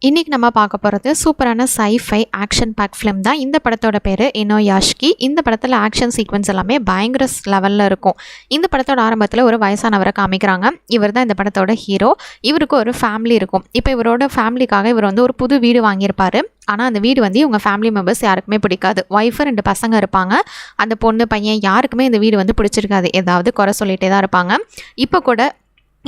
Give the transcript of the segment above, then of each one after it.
இன்றைக்கி நம்ம பார்க்க போகிறது சூப்பரான சைஃபை ஆக்ஷன் பேக் ஃபிலிம் தான். இந்த படத்தோட பேர் இனோயாஷ்கி. இந்த படத்தில் ஆக்ஷன் சீக்வன்ஸ் எல்லாமே பயங்கர லெவலில் இருக்கும். இந்த படத்தோட ஆரம்பத்தில் ஒரு வயசானவரை காமிக்கிறாங்க. இவர் தான் இந்த படத்தோட ஹீரோ. இவருக்கு ஒரு ஃபேமிலி இருக்கும். இப்போ இவரோட ஃபேமிலிக்காக இவர் வந்து ஒரு புது வீடு வாங்கியிருப்பார். ஆனால் அந்த வீடு வந்து இவங்க ஃபேமிலி மெம்பர்ஸ் யாருக்குமே பிடிக்காது. ஒய்ஃபு 2 பசங்க இருப்பாங்க. அந்த பொண்ணு பையன் யாருக்குமே இந்த வீடு வந்து பிடிச்சிருக்காது. ஏதாவது குறை சொல்லிகிட்டே தான் இருப்பாங்க. இப்போ கூட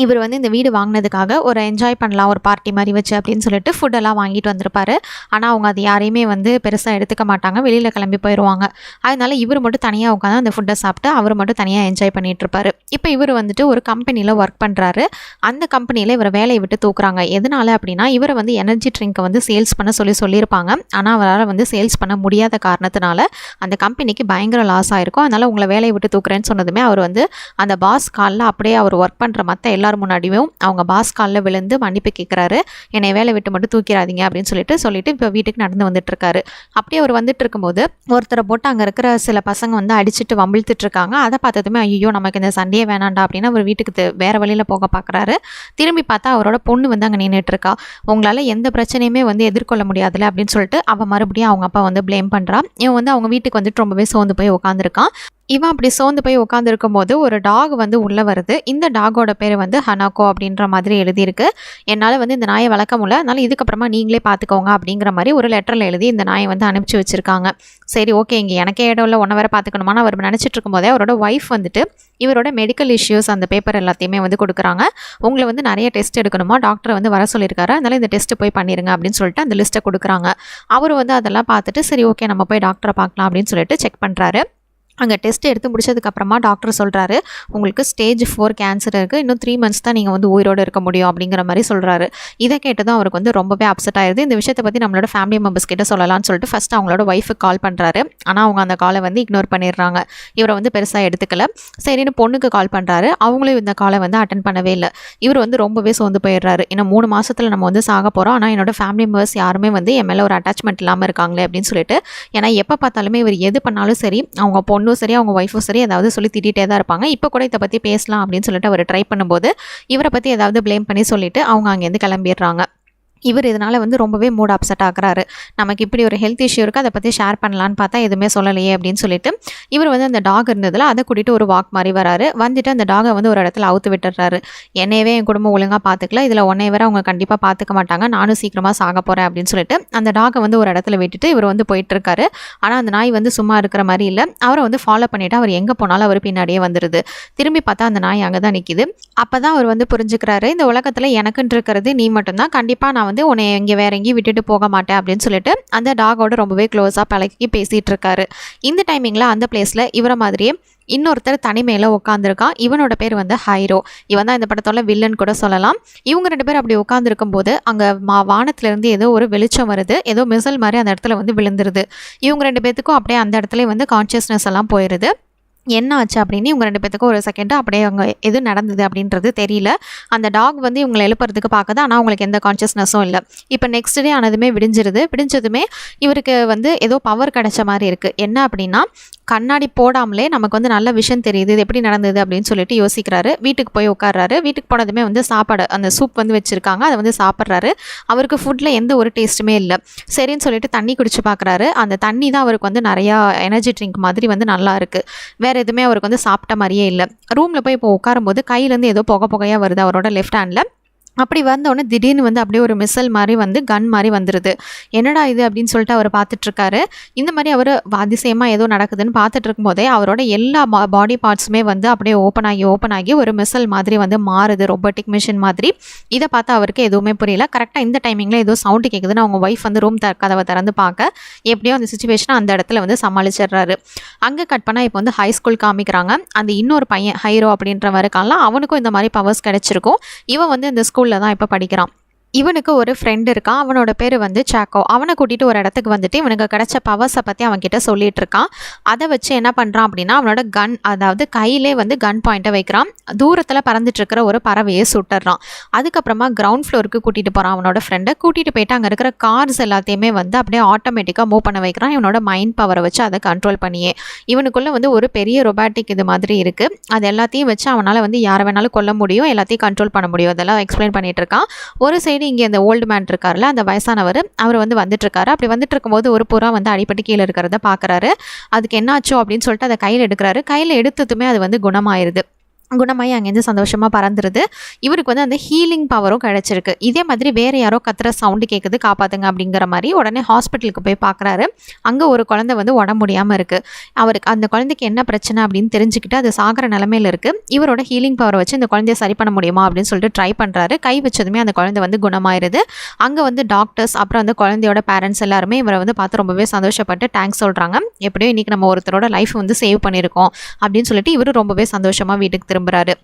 இவர் வந்து இந்த வீடு வாங்கினதுக்காக ஒரு என்ஜாய் பண்ணலாம், ஒரு பார்ட்டி மாதிரி வச்சு அப்படின்னு சொல்லிட்டு ஃபுட்டெல்லாம் வாங்கிட்டு வந்திருப்பாரு. ஆனால் அவங்க அது யாரையுமே வந்து பெருசாக எடுத்துக்க மாட்டாங்க, வெளியில் கிளம்பி போயிடுவாங்க. அதனால இவர் மட்டும் தனியாக உட்காந்து அந்த ஃபுட்டை சாப்பிட்டு அவர் மட்டும் தனியாக என்ஜாய் பண்ணிகிட்டு இருப்பாரு. இப்போ இவர் வந்துட்டு ஒரு கம்பெனியில் ஒர்க் பண்ணுறாரு. அந்த கம்பெனியில் இவரை வேலையை விட்டு தூக்குறாங்க. எதனால அப்படின்னா இவரை வந்து எனர்ஜி ட்ரிங்க்கை வந்து சேல்ஸ் பண்ண சொல்லியிருப்பாங்க. ஆனால் அவரால் வந்து சேல்ஸ் பண்ண முடியாத காரணத்தினால அந்த கம்பெனிக்கு பயங்கர லாஸ் ஆகிருக்கும். அதனால் உங்களை வேலையை விட்டு தூக்குறேன்னு சொன்னதுமே அவர் வந்து அந்த பாஸ் காலில் அப்படியே அவர் ஒர்க் பண்ணுற மற்ற எல்லாரும் முன்னாடியும் அவங்க பாஸ் காலில் விழுந்து மன்னிப்பு கேட்குறாரு. என்னை வேலை விட்டு மட்டும் தூக்கிறாதீங்க அப்படின்னு சொல்லிட்டு இப்போ வீட்டுக்கு நடந்து வந்துட்டு இருக்காரு. அப்படியே அவர் வந்துட்டு இருக்கும்போது ஒருத்தரை போட்டு அங்கே இருக்கிற சில பசங்க வந்து அடிச்சுட்டு வம்பிழுத்துட்டு இருக்காங்க. அதை பார்த்ததுமே ஐயோ நமக்கு இந்த சண்டையே வேணாண்டா அப்படின்னு அவர் வீட்டுக்கு வேற வழியில் போக பார்க்குறாரு. திரும்பி பார்த்தா அவரோட பொண்ணு வந்து அங்கே நின்றுட்டு இருக்கா. உங்களால் எந்த பிரச்சனையுமே வந்து எதிர்கொள்ள முடியாதுல்ல அப்படின்னு சொல்லிட்டு அவன் மறுபடியும் அவங்க அப்பா வந்து ப்ளேம் பண்ணுறான். இவன் வந்து அவங்க வீட்டுக்கு வந்துட்டு ரொம்பவே சோர்ந்து போய் உட்காந்துருக்கான். இவன் அப்படி சோர்ந்து போய் உட்காந்துருக்கும் போது ஒரு டாக் வந்து உள்ளே வருது. இந்த டாகோட பேர் வந்து ஹனாக்கோ அப்படின்ற மாதிரி எழுதியிருக்கு. என்னால் வந்து இந்த நாயை வளர்க்க முடியல, அதனால இதுக்கப்புறமா நீங்களே பார்த்துக்கோங்க அப்படிங்கிற மாதிரி ஒரு லெட்டரில் எழுதி இந்த நாயை வந்து அனுப்பிச்சி வச்சுருக்காங்க. சரி ஓகே, இங்கே எனக்கே இடம் இல்லை, 1 வேற பார்த்துக்கணுமான்னு அவர் நினச்சிட்டு இருக்கும்போதே அவரோட ஒய்ஃப் வந்துட்டு இவரோட மெடிக்கல் இஷ்யூஸ் அந்த பேப்பர் எல்லாத்தையுமே வந்து கொடுக்குறாங்க. உங்களை வந்து நிறைய டெஸ்ட் எடுக்கணுமா, டாக்டர் வந்து வர சொல்லியிருக்காரு, அதனால் இந்த டெஸ்ட்டு போய் பண்ணிடுங்க அப்படின்னு சொல்லிட்டு அந்த லிஸ்ட்டை கொடுக்குறாங்க. அவர் வந்து அதெல்லாம் பார்த்துட்டு சரி ஓகே நம்ம போய் டாக்டரை பார்க்கலாம் அப்படின்னு சொல்லிட்டு செக் பண்ணுறாரு. அங்கே டெஸ்ட் எடுத்து முடிச்சதுக்கப்புறமா டாக்டர் சொல்கிறாரு, உங்களுக்கு ஸ்டேஜ் 4 கேன்சர் இருக்குது, இன்னும் 3 months தான் நீங்கள் வந்து உயிரோடு இருக்க முடியும் அப்படிங்கிற மாதிரி சொல்கிறாரு. இதை கேட்டதும் அவருக்கு வந்து ரொம்பவே அப்செட் ஆயிடுது. இந்த விஷயத்தை பற்றி நம்மளோட ஃபேமிலி மெம்பர்ஸ் கிட்ட சொல்லலாம்னு சொல்லிட்டு ஃபஸ்ட்டு அவங்களோட ஒய்ஃபுக்கு கால் பண்ணுறாரு. ஆனால் அவங்க அந்த காலை வந்து இக்னோர் பண்ணிடுறாங்க. இவரை வந்து பெருசாக எடுத்துக்கல. சரின்னு பொண்ணுக்கு கால் பண்ணுறாரு. அவங்களும் இந்த காலை வந்து அட்டன் பண்ணவே இல்லை. இவர் வந்து ரொம்பவே சோர்ந்து போயிடுறாரு. இன்னும் 3 மாதத்தில் நம்ம வந்து சாக போகிறோம், ஆனால் என்னோட ஃபேமிலி மெம்பர்ஸ் யாருமே வந்து என் மேலே ஒரு அட்டாச்மெண்ட் இல்லாமல் இருக்காங்களே அப்படின்னு சொல்லிட்டு. ஏன்னா எப்போ பார்த்தாலுமே இவர் எது பண்ணாலும் சரி அவங்க பொண்ணும் சரி அவங்க ஒய்ஃபும் சரி ஏதாவது சொல்லி திட்டிகிட்டே தான் இருப்பாங்க. இப்போ கூட இதை பற்றி பேசலாம் அப்படின்னு சொல்லிட்டு அவர் ட்ரை பண்ணும்போது இவரை பற்றி ஏதாவது ப்ளேம் பண்ணி சொல்லிட்டு அவங்க அங்கேருந்து கிளம்பிடுறாங்க. இவர் இதனால் வந்து ரொம்பவே மூட் அப்செட் ஆகுறாரு. நமக்கு இப்படி ஒரு ஹெல்த் இஷ்யூ இருக்குது, அதை பற்றி ஷேர் பண்ணலான்னு பார்த்தா எதுவுமே சொல்லலையே அப்படின்னு சொல்லிட்டு இவர் வந்து அந்த டாக் இருந்ததில் அதை கூட்டிகிட்டு ஒரு வாக் மாதிரி வராரு. வந்துட்டு அந்த டாகை வந்து ஒரு இடத்துல அவுத்து விட்டுறாரு. என்னையவே என் குடும்பம் ஒழுங்காக பார்த்துக்கல, இதில் ஒன்னே வேற அவங்க கண்டிப்பாக பார்த்துக்க மாட்டாங்க, நானும் சீக்கிரமாக சாக போகிறேன் அப்படின்னு சொல்லிட்டு அந்த டாகை வந்து ஒரு இடத்துல விட்டுட்டு இவர் வந்து போயிட்டுருக்காரு. ஆனால் அந்த நாய் வந்து சும்மா இருக்கிற மாதிரி இல்லை. அவரை வந்து ஃபாலோ பண்ணிவிட்டு அவர் எங்கே போனாலும் அவர் பின்னாடியே வந்துடுது. திரும்பி பார்த்தா அந்த நாய் அங்கே தான் நிற்கிது. அப்போ தான் அவர் வந்து புரிஞ்சுக்கிறாரு, இந்த உலகத்தில் எனக்குன்னு இருக்கிறது நீ மட்டும்தான், கண்டிப்பாக நான் வந்து உன்னை இங்கே வேற எங்கேயும் விட்டுட்டு போக மாட்டேன் அப்படின்னு சொல்லிட்டு அந்த டாகோட ரொம்பவே க்ளோஸாக பழகி பேசிகிட்டு இருக்காரு. இந்த டைமிங்கில் அந்த பிளேஸில் இவரை மாதிரியே இன்னொருத்தர் தனிமையில் உட்காந்துருக்கான். இவனோட பேர் வந்து ஹைரோ. இவன் தான் இந்த படத்தோட வில்லன் கூட சொல்லலாம். இவங்க 2 பேர் அப்படி உட்காந்துருக்கும் போது அங்கே வானத்துலேருந்து ஏதோ ஒரு வெளிச்சம் வருது. ஏதோ மிசல் மாதிரி அந்த இடத்துல வந்து விழுந்துருது. இவங்க 2 பேர்த்துக்கும் அப்படியே அந்த இடத்துல வந்து கான்ஷியஸ்னஸ் எல்லாம் போயிடுது. என்ன ஆச்சு அப்படின்னு இவங்க 2 பேத்துக்கும் ஒரு செகண்ட் அப்படியே அவங்க எது நடந்தது அப்படின்றது தெரியல. அந்த டாக் வந்து இவங்களை எழுப்புறதுக்கு பார்க்குது, ஆனால் அவங்களுக்கு எந்த கான்ஷியஸ்னஸும் இல்லை. இப்போ நெக்ஸ்ட் டே ஆனதுமே விடிஞ்சதுமே இவருக்கு வந்து ஏதோ பவர் கிடைச்ச மாதிரி இருக்குது. என்ன அப்படின்னா கண்ணாடி போடாமலே நமக்கு வந்து நல்ல விஷயம் தெரியுது, இது எப்படி நடந்தது அப்படின்னு சொல்லிட்டு யோசிக்கிறாரு. வீட்டுக்கு போய் உட்கார்றாரு. வீட்டுக்கு போனதுமே வந்து சாப்பாடு அந்த சூப் வந்து வச்சுருக்காங்க, அதை வந்து சாப்பிட்றாரு. அவருக்கு ஃபுட்டில் எந்த ஒரு டேஸ்ட்டுமே இல்லை. சரின்னு சொல்லிட்டு தண்ணி குடிச்சு பார்க்குறாரு. அந்த தண்ணி தான் அவருக்கு வந்து நிறையா எனர்ஜி ட்ரிங்க் மாதிரி வந்து நல்லா இருக்குது. வேறு எதுவுமே அவருக்கு வந்து சாப்பிட்ட மாதிரியே இல்லை. ரூமில் போய் இப்போ உட்காரும்போது கையிலேருந்து ஏதோ புகையாக வருது அவரோட லெஃப்ட் ஹேண்டில். அப்படி வந்தோடனே திடீர்னு வந்து அப்படியே ஒரு மிசல் மாதிரி வந்து கன் மாதிரி வந்துடுது. என்னடா இது அப்படின்னு சொல்லிட்டு அவர் பார்த்துட்ருக்காரு. இந்த மாதிரி அவர் அதிசயமாக ஏதோ நடக்குதுன்னு பார்த்துட்டு இருக்கும்போதே அவரோட எல்லா பாடி பார்ட்ஸுமே வந்து அப்படியே ஓப்பன் ஆகி ஒரு மிசல் மாதிரி வந்து மாறுது, ரொபோட்டிக் மிஷின் மாதிரி. இதை பார்த்து அவருக்கு எதுவுமே புரியல. கரெக்டாக இந்த டைமிங்கில் ஏதோ சவுண்டு கேட்குதுன்னு அவங்க ஒய்ஃப் வந்து ரூம் கதவை திறந்து பார்க்க எப்படியோ அந்த சுச்சுவேஷனை அந்த இடத்துல வந்து சமாளிச்சிடுறாரு. அங்கே கட் பண்ணால் இப்போ வந்து ஹை ஸ்கூல் காமிக்கிறாங்க. அந்த இன்னொரு பையன் ஹைரோ அப்படின்றவரு இருக்கான்லாம், அவனுக்கும் இந்த மாதிரி பவர்ஸ் கிடைச்சிருக்கும். இவன் வந்து இந்த ஸ்கூலில் தான் இப்போ படிக்கிறான். இவனுக்கு ஒரு ஃப்ரெண்டு இருக்கான். அவனோட பேர் வந்து சாக்கோ. அவனை கூட்டிகிட்டு ஒரு இடத்துக்கு வந்துட்டு இவனுக்கு கிடைச்ச பவர்ஸை பற்றி அவன்கிட்ட சொல்லிட்டு இருக்கான். அதை வச்சு என்ன பண்ணுறான் அப்படின்னா அவனோட கன், அதாவது கையிலே வந்து கன் பாயிண்ட்டை வைக்கிறான். தூரத்தில் பறந்துட்டுருக்கிற ஒரு பறவையை சுட்டுறான். அதுக்கப்புறமா கிரவுண்ட் ஃப்ளோருக்கு கூட்டிகிட்டு போகிறான். அவனோட ஃப்ரெண்டை கூட்டிகிட்டு போயிட்டு அங்கே இருக்கிற கார்ஸ் எல்லாத்தையுமே வந்து அப்படியே ஆட்டோமேட்டிக்காக மூவ் பண்ண வைக்கிறான். இவனோட மைண்ட் பவரை வச்சு அதை கண்ட்ரோல் பண்ணியே. இவனுக்குள்ளே வந்து ஒரு பெரிய ரொபாட்டிக் இது மாதிரி இருக்குது. அது எல்லாத்தையும் வச்சு அவனால் வந்து யாரை வேணாலும் கொல்ல முடியும், எல்லாத்தையும் கண்ட்ரோல் பண்ண முடியும். அதெல்லாம் எக்ஸ்பிளைன் பண்ணிகிட்டு இருக்கான். ஒரு சைடு சைடு இங்கே அந்த ஓல்டு மேன் இருக்கார்ல, அந்த வயசானவர், அவர் வந்து வந்துட்டுருக்காரு. அப்படி வந்துட்டு இருக்கும்போது ஒரு புறா வந்து அடிபட்டு கீழே இருக்கிறத பார்க்குறாரு. அதுக்கு என்ன ஆச்சோ அப்படின்னு சொல்லிட்டு அதை கையில் எடுக்கிறாரு. கையில் எடுத்ததுமே அது வந்து குணமாயிருது. குணமாயி அங்கேருந்து சந்தோஷமாக பறந்துருது. இவருக்கு வந்து அந்த ஹீலிங் பவரும் கிடச்சிருக்கு. இதே மாதிரி வேறு யாரோ கத்துற சவுண்டு கேட்குது, காப்பாற்றுங்க அப்படிங்கிற மாதிரி உடனே ஹாஸ்பிட்டலுக்கு போய் பார்க்குறாரு. அங்கே ஒரு குழந்தை வந்து உடம்பு முடியாமல் இருக்குது. அவருக்கு அந்த குழந்தைக்கு என்ன பிரச்சனை அப்படின்னு தெரிஞ்சுக்கிட்டு அது சாகிற நிலமையில் இருக்குது. இவரோட ஹீலிங் பவரை வச்சு இந்த குழந்தைய சரி பண்ண முடியுமா அப்படின்னு சொல்லிட்டு ட்ரை பண்ணுறாரு. கை வச்சதுமே அந்த குழந்தை வந்து குணமாயிருது. அங்கே வந்து டாக்டர்ஸ் அப்புறம் அந்த குழந்தையோட பேரண்ட்ஸ் எல்லாருமே இவரை வந்து பார்த்து ரொம்பவே சந்தோஷப்பட்டு தேங்க்ஸ் சொல்கிறாங்க. எப்படியோ இன்றைக்கி நம்ம ஒருத்தரோட லைஃப் வந்து சேவ் பண்ணியிருக்கோம் அப்படின்னு சொல்லிட்டு இவர் ரொம்பவே சந்தோஷமாக வீட்டுக்கு திரும்புகிறாரு.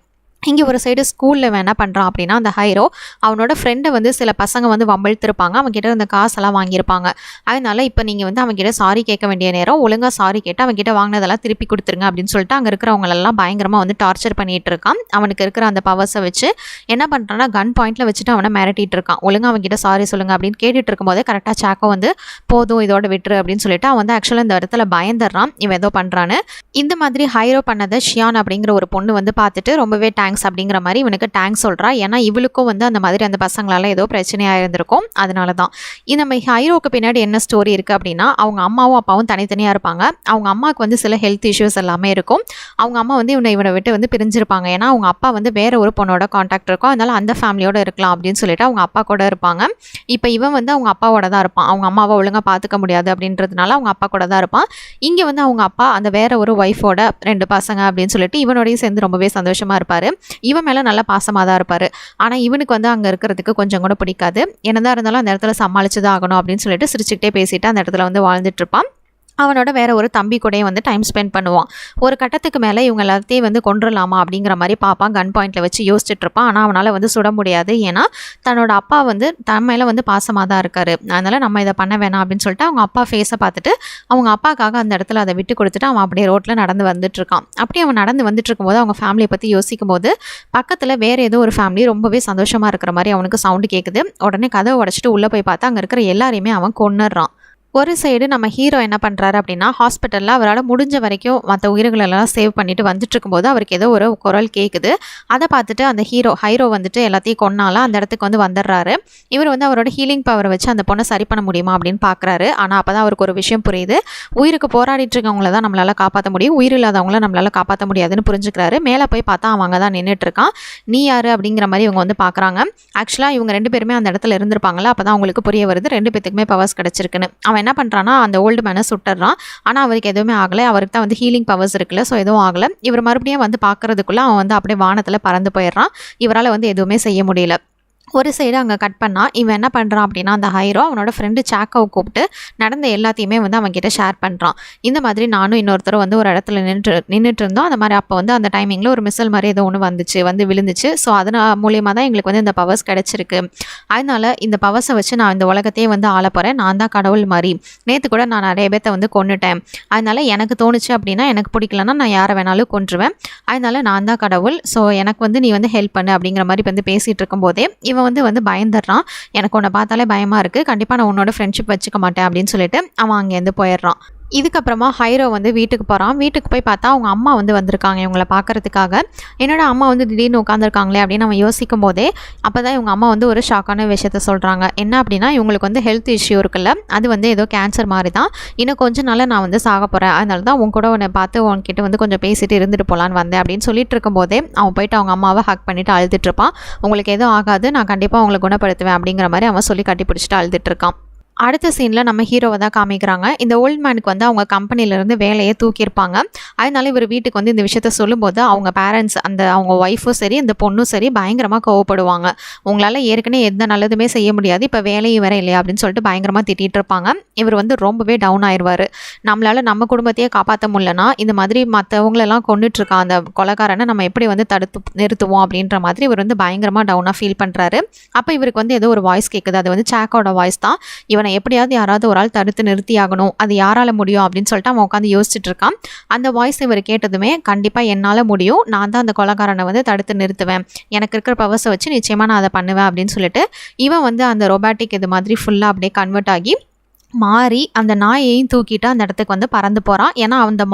இங்கே ஒரு சைடு ஸ்கூலில் என்ன பண்ணுறான் அப்படின்னா, அந்த ஹைரோ அவனோட ஃப்ரெண்டை வந்து சில பசங்க வந்து வம்பிழுத்திருப்பாங்க. அவங்ககிட்ட அந்த காசெல்லாம் வாங்கியிருப்பாங்க. அதனால் இப்போ நீங்கள் வந்து அவங்ககிட்ட சாரி கேட்க வேண்டிய நேரம், ஒழுங்காக சாரி கேட்டு அவங்ககிட்ட வாங்கினதெல்லாம் திருப்பி கொடுத்துருங்க அப்படின்னு சொல்லிட்டு அங்கே இருக்கிறவங்களெல்லாம் பயங்கரமாக வந்து டார்ச்சர் பண்ணிகிட்டு இருக்கான். அவனுக்கு இருக்கிற அந்த பவர்ஸை வச்சு என்ன பண்ணுறான்னா கன் பாயிண்டில் வச்சுட்டு அவனை மிரட்டிட்டு இருக்கான். ஒழுங்காக அவங்ககிட்ட சாரி சொல்லுங்கள் அப்படின்னு கேட்டுட்டு இருக்கும்போதே கரெக்டாக சாக்கோ வந்து போதும் இதோட விட்டுரு அப்படின்னு சொல்லிட்டு அவன் வந்து ஆக்சுவலாக இந்த இடத்துல பயந்துடுறான், இவன் ஏதோ பண்ணுறான்னு. இந்த மாதிரி ஹைரோ பண்ணதை ஷியான் அப்படிங்கிற ஒரு பொண்ணு வந்து பார்த்துட்டு ரொம்பவே அப்படிங்கிற மாதிரி இவனுக்கு டேங்க்ஸ் சொல்கிறா. ஏன்னா இவளுக்கும் வந்து அந்த மாதிரி அந்த பசங்களால ஏதோ பிரச்சனையாக இருந்திருக்கும். அதனால தான் நம்ம ஹைரோக்கு பின்னாடி என்ன ஸ்டோரி இருக்குது அப்படின்னா, அவங்க அம்மாவும் அப்பாவும் தனித்தனியாக இருப்பாங்க. அவங்க அம்மாவுக்கு வந்து சில ஹெல்த் இஷ்யூஸ் எல்லாமே இருக்கும். அவங்க அம்மா வந்து இவனை விட்டு வந்து பிரிஞ்சிருப்பாங்க. ஏன்னா அவங்க அப்பா வந்து வேற ஒரு பொண்ணோட கான்டாக்ட் இருக்கும். அதனால அந்த ஃபேமிலியோட இருக்கலாம் அப்படின்னு சொல்லிட்டு அவங்க அப்பா கூட இருப்பாங்க. இப்போ இவன் வந்து அவங்க அப்பாவோட தான் இருப்பான். அவங்க அம்மாவை ஒழுங்காக பார்த்துக்க முடியாது அப்படின்றதுனால அவங்க அப்பா கூட தான் இருப்பான். இங்கே வந்து அவங்க அப்பா அந்த வேற ஒரு ஒய்ஃபோட 2 பசங்க அப்படின்னு சொல்லிட்டு இவனோடையும் சேர்ந்து ரொம்பவே சந்தோஷமாக இருப்பார். இவன் மேலே நல்லா பாசமாக தான் இருப்பார். ஆனால் இவனுக்கு வந்து அங்கே இருக்கிறதுக்கு கொஞ்சம் கூட பிடிக்காது. என்னதான் இருந்தாலும் அந்த இடத்துல சமாளிச்சு தான் ஆகணும் அப்படின்னு சொல்லிட்டு சிரிச்சுக்கிட்டே பேசிட்டு அந்த இடத்துல வந்து வாழ்ந்துட்டு இருப்பான். அவனோட வேற ஒரு தம்பி கூடயும் வந்து டைம் ஸ்பெண்ட் பண்ணுவான். ஒரு கட்டத்துக்கு மேலே இவங்க எல்லாத்தையும் வந்து கொண்டுடலாமா அப்படிங்கிற மாதிரி பார்ப்பான். கன் பாயிண்டில் வச்சு யோசிச்சுட்டு இருப்பான். ஆனால் அவனால் வந்து சுட முடியாது. ஏன்னா தன்னோட அப்பா வந்து தன் மேலே வந்து பாசமாக தான் இருக்காரு. அதனால் நம்ம இதை பண்ண வேணாம் அப்படின்னு சொல்லிட்டு அவங்க அப்பா ஃபேஸை பார்த்துட்டு அவங்க அப்பாக்காக அந்த இடத்துல அதை விட்டு கொடுத்துட்டு அவன் அப்படியே ரோட்டில் நடந்து வந்துட்டு இருக்கான். அப்படியே அவன் நடந்து வந்துட்டு இருக்கும்போது அவங்க ஃபேமிலியை பற்றி யோசிக்கும் போது பக்கத்தில் வேறு ஏதோ ஒரு ஃபேமிலி ரொம்பவே சந்தோஷமாக இருக்கிற மாதிரி அவனுக்கு சவுண்டு கேட்குது. உடனே கதவை உடச்சிட்டு உள்ளே போய் பார்த்தா அங்கே இருக்கிற எல்லாரையுமே அவன் கொன்னுடுறான். ஒரு சைடு நம்ம ஹீரோ என்ன பண்ணுறாரு அப்படின்னா, ஹாஸ்பிட்டலில் அவரால் முடிஞ்ச வரைக்கும் மற்ற உயிர்களெல்லாம் சேவ் பண்ணிட்டு வந்துட்டு இருக்கும்போது அவருக்கு ஏதோ ஒரு குரல் கேட்குது. அதை பார்த்துட்டு அந்த ஹைரோ வந்துட்டு எல்லாத்தையும் கொன்னால அந்த இடத்துக்கு வந்து வந்துடுறாரு. இவர் வந்து அவரோட ஹீலிங் பவரை வச்சு அந்த பொண்ணை சரி பண்ண முடியுமா அப்படின்னு பார்க்குறாரு. ஆனால் அப்போ தான் அவருக்கு ஒரு விஷயம் புரியுது. உயிருக்கு போராடிட்டு இருக்கவங்கள தான் நம்மளால் காப்பாற்ற முடியும், உயிர் இல்லாதவங்கள நம்மளால் காப்பாற்ற முடியாதுன்னு புரிஞ்சுக்கிறாரு. மேலே போய் பார்த்தா அவங்க தான் நின்றுட்டு இருக்கான். நீ யார் அப்படிங்கிற மாதிரி இவங்க வந்து பார்க்குறாங்க. ஆக்சுவலாக இவங்க 2 பேருமே அந்த இடத்துல இருந்திருப்பாங்களா, அப்போ தான் அவங்களுக்கு புரிய வருது 2 பேத்துக்குமே பவர்ஸ் கிடச்சிருக்குன்னு. அவன் என்ன பண்ணுறான்னா அந்த ஓல்டு மேனை சுட்டுறான். ஆனால் அவருக்கு எதுவுமே ஆகலை. அவருக்கு தான் வந்து ஹீலிங் பவர்ஸ் இருக்குல்ல, ஸோ எதுவும் ஆகலை. இவர் மறுபடியும் வந்து பார்க்கறதுக்குள்ளே அவன் வந்து அப்படியே வானத்தில் பறந்து போயிடுறான். இவரால் வந்து எதுவுமே செய்ய முடியல. ஒரு சைடு அங்கே கட் பண்ணால் இவன் என்ன பண்ணுறான் அப்படின்னா, அந்த ஹைரோ அவனோட ஃப்ரெண்டு சாக்காவை கூப்பிட்டு நடந்த எல்லாத்தையுமே வந்து அவன்கிட்ட ஷேர் பண்ணுறான். இந்த மாதிரி நானும் இன்னொருத்தரும் வந்து ஒரு இடத்துல நின்றுட்டு இருந்தோம். அந்த மாதிரி அப்போ வந்து அந்த டைமிங்கில் ஒரு மிசல் மாதிரி ஏதோ ஒன்று வந்து விழுந்துச்சு. ஸோ அதனால் மூலியமாக தான் எங்களுக்கு வந்து இந்த பவர்ஸ் கிடச்சிருக்கு. அதனால் இந்த பவர்ஸை வச்சு நான் இந்த உலகத்தையே வந்து ஆள போகிறேன். நான் தான் கடவுள் மாதிரி. நேற்று கூட நான் நிறைய பேர்த்த வந்து கொன்னுட்டேன். அதனால் எனக்கு தோணுச்சு அப்படின்னா, எனக்கு பிடிக்கலன்னா நான் யாரை வேணாலும் கொன்றுவேன். அதனால் நான் தான் கடவுள். ஸோ எனக்கு வந்து நீ வந்து ஹெல்ப் பண்ணு அப்படிங்கிற மாதிரி வந்து பேசிகிட்டு இருக்கும்போதே இவன் வந்து பயந்துடுறான். எனக்கு உன்னை பார்த்தாலே பயமாக இருக்குது, கண்டிப்பாக நான் உன்னோட ஃப்ரெண்ட்ஷிப் வச்சுக்க மாட்டேன் அப்படின்னு சொல்லிட்டு அவன் அங்கேருந்து போயிடுறான். இதுக்கப்புறமா ஹைரோ வந்து வீட்டுக்கு போகிறான். வீட்டுக்கு போய் பார்த்தா அவங்க அம்மா வந்து வந்திருக்காங்க இவங்களை பார்க்குறதுக்காக. என்னோட அம்மா வந்து திடீர்னு உட்காந்துருக்காங்களே அப்படின்னு அவன் யோசிக்கும் போதே அப்போ தான் இவங்க அம்மா வந்து ஒரு ஷாக்கான விஷயத்த சொல்கிறாங்க. என்ன அப்படின்னா, இவங்களுக்கு வந்து ஹெல்த் இஷ்யூ இருக்குல்ல, அது வந்து ஏதோ கேன்சர் மாதிரி தான். இன்னும் கொஞ்ச நாள் நான் வந்து சாக போகிறேன். அதனால தான் உன் கூட உன்னை பார்த்து உன்கிட்ட வந்து கொஞ்சம் பேசிட்டு இருந்துட்டு போகலான்னு வந்தேன் அப்படின்னு சொல்லிட்டு இருக்கும்போதே அவன் போயிட்டு அவங்க அம்மாவை ஹக் பண்ணிவிட்டு அழுதுட்டு இருப்பான். உங்களுக்கு எதுவும் ஆகாது, நான் கண்டிப்பாக உங்களை குணப்படுத்துவேன் அப்படிங்கிற மாதிரி அவன் சொல்லி கட்டி பிடிச்சிட்டு அழுதுட்டு இருக்கான். அடுத்த சீனில் நம்ம ஹீரோவை தான் காமிக்கிறாங்க. இந்த ஓல்ட் மேனுக்கு வந்து அவங்க கம்பெனிலேருந்து வேலையை தூக்கியிருப்பாங்க. அதனால இவர் வீட்டுக்கு வந்து இந்த விஷயத்த சொல்லும்போது அவங்க பேரண்ட்ஸ், அவங்க ஒய்ஃபும் சரி இந்த பொண்ணும் சரி பயங்கரமாக கோவப்படுவாங்க. உங்களால் ஏற்கனவே எந்த நல்லதுமே செய்ய முடியாது, இப்போ வேலையும் வேற இல்லையா அப்படின்னு சொல்லிட்டு பயங்கரமாக திட்டிகிட்டு இருப்பாங்க. இவர் வந்து ரொம்பவே டவுன் ஆயிடுவார். நம்மளால் நம்ம குடும்பத்தையே காப்பாற்ற முடியலன்னா இந்த மாதிரி மற்றவங்களெல்லாம் கொண்டுட்ருக்கான் அந்த கொலைகாரனை நம்ம எப்படி வந்து தடுத்து நிறுத்துவோம் அப்படின்ற மாதிரி இவர் வந்து பயங்கரமாக டவுனாக ஃபீல் பண்ணுறாரு. அப்போ இவருக்கு வந்து ஏதோ ஒரு வாய்ஸ் கேட்குது. அது வந்து சாக்கோட வாய்ஸ் தான். இவனை எப்படியாவது யாராவது ஒரு ஆள் தடுத்து நிறுத்தி ஆகணும், அது யாரால முடியும் அப்படின்னு சொல்லிட்டு அவன் உட்காந்து யோசிச்சுட்டு இருக்கான். அந்த வாய்ஸ் இவர் கேட்டதுமே கண்டிப்பாக என்னால் முடியும், நான் தான் அந்த கொலைகாரனை வந்து தடுத்து நிறுத்துவேன், எனக்கு இருக்கிற பவர்ஸை வச்சு நிச்சயமாக நான் அதை பண்ணுவேன் அப்படின்னு சொல்லிட்டு இவன் வந்து அந்த ரொபாட்டிக் இது மாதிரி ஃபுல்லாக அப்படியே கன்வெர்ட் ஆகி மாறி அந்த நாயையும் தூக்கிட்டு அந்த இடத்துக்கு வந்து பறந்து போகிறான். ஏன்னா அந்த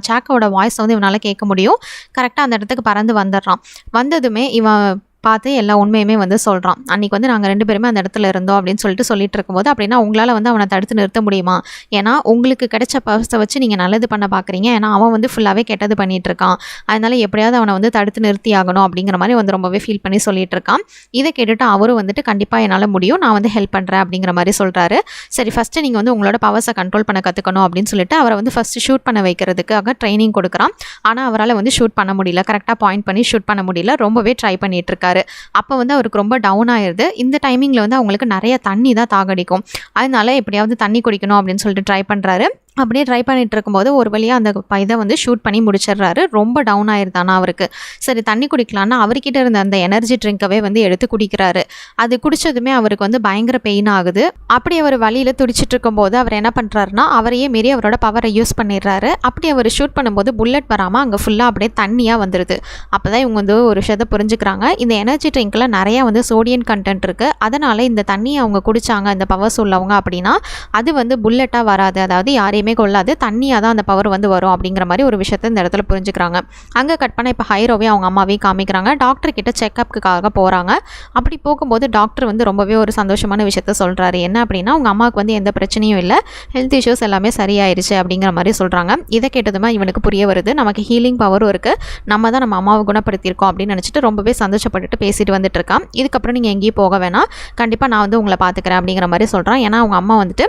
சாக்கோட வாய்ஸ் வந்து இவனால் கேட்க முடியும். கரெக்டாக அந்த இடத்துக்கு பறந்து வந்துடுறான். வந்ததுமே இவன் பார்த்து எல்லா உண்மையுமே வந்து சொல்கிறான். அன்றைக்கி வந்து நாங்கள் 2 பேருமே அந்த இடத்துல இருந்தோம் அப்படின்னு சொல்லிட்டு இருக்கும்போது, அப்படின்னா உங்களால் வந்து அவனை தடுத்து நிறுத்த முடியுமா? ஏன்னா உங்களுக்கு கிடைச்ச பவர்ஸை வச்சு நீங்கள் நல்லது பண்ண பார்க்குறீங்க. ஏன்னா அவன் வந்து ஃபுல்லாகவே கெட்டது பண்ணிகிட்டு இருக்கான். அதனால் எப்படியாவது அவனை வந்து தடுத்து நிறுத்தி ஆகணும் அப்படிங்கிற மாதிரி வந்து ரொம்பவே ஃபீல் பண்ணி சொல்லிட்டு இருக்கான். இதை கேட்டுட்டு அவரும் வந்துட்டு கண்டிப்பாக என்னால் முடியும், நான் வந்து ஹெல்ப் பண்ணுறேன் அப்படிங்கிற மாதிரி சொல்கிறாரு. சரி, ஃபஸ்ட்டு நீங்கள் வந்து உங்களோட பவர்ஸை கண்ட்ரோல் பண்ண கற்றுக்கணும் அப்படின்னு சொல்லிட்டு அவரை வந்து ஃபஸ்ட்டு ஷூட் பண்ண வைக்கிறதுக்காக ட்ரைனிங் கொடுக்குறான். ஆனால் அவரால் வந்து ஷூட் பண்ண முடியல, கரெக்டாக பாயிண்ட் பண்ணி ஷூட் பண்ண முடியல, ரொம்பவே ட்ரை பண்ணிட்டு இருக்காரு. அப்போ வந்து அவருக்கு ரொம்ப டவுன் ஆயிடுது. இந்த டைமிங்கில் வந்து அவங்களுக்கு நிறைய தண்ணி தான் தாகடிக்கும். அதனால எப்படியாவது தண்ணி குடிக்கணும் அப்படின்னு சொல்லிட்டு ட்ரை பண்ணுறாரு. அப்படியே ட்ரை பண்ணிட்டு இருக்கும்போது ஒரு வழியாக அந்த இதை வந்து ஷூட் பண்ணி முடிச்சிடுறாரு. ரொம்ப டவுன் ஆயிருந்தானா அவருக்கு. சரி, தண்ணி குடிக்கலான்னா அவர்கிட்ட இருந்த அந்த எனர்ஜி ட்ரிங்கவே வந்து எடுத்து குடிக்கிறாரு. அது குடித்ததுமே அவருக்கு வந்து பயங்கர பெயின் ஆகுது. அப்படி அவர் வழியில் துடிச்சிட்டு இருக்கும்போது அவர் என்ன பண்ணுறாருன்னா அவரையே மீறி அவரோட பவரை யூஸ் பண்ணிடுறாரு. அப்படி அவர் ஷூட் பண்ணும்போது புல்லட் வராமல் அங்கே ஃபுல்லாக அப்படியே தண்ணியாக வந்துடுது. அப்போ தான் இவங்க வந்து ஒரு விஷயத்தை புரிஞ்சுக்கிறாங்க. இந்த எனர்ஜி ட்ரிங்கில் நிறையா வந்து சோடியம் கண்டென்ட் இருக்குது. அதனால் இந்த தண்ணியை அவங்க குடித்தாங்க, இந்த பவர்ஸ் உள்ளவங்க அப்படின்னா அது வந்து புல்லட்டாக வராது, அதாவது யாரையும் கொள்ளாது, தண்ணியாக தான் அந்த பவர் வந்து வரும் அப்படிங்கிற மாதிரி ஒரு விஷயத்தை இந்த இடத்துல புரிஞ்சுக்கிறாங்க. அங்கே கட் பண்ண இப்போ ஹைரோவே அவங்க அம்மாவையும் காமிக்கிறாங்க. டாக்டர் கிட்ட செக்அப்புக்காக போகிறாங்க. அப்படி போகும்போது டாக்டர் வந்து ரொம்பவே ஒரு சந்தோஷமான விஷயத்த சொல்கிறாரு. என்ன அப்படின்னா அவங்க அம்மாவுக்கு வந்து எந்த பிரச்சனையும் இல்லை, ஹெல்த் இஷ்யூஸ் எல்லாமே சரியாயிருச்சு அப்படிங்கிற மாதிரி சொல்கிறாங்க. இதை கேட்டதுமா இவனுக்கு புரிய வருது, நமக்கு ஹீலிங் பவரும் இருக்குது, நம்ம தான் நம்ம அம்மாவை குணப்படுத்தியிருக்கோம் அப்படின்னு நினச்சிட்டு ரொம்பவே சந்தோஷப்பட்டுட்டு பேசிட்டு வந்துட்டு இருக்கான். இதுக்கப்புறம் நீங்கள் எங்கேயும் போக வேணாம், கண்டிப்பாக நான் வந்து உங்களை பார்த்துக்கிறேன் அப்படிங்கிற மாதிரி சொல்கிறான். ஏன்னா அவங்க அம்மா வந்துட்டு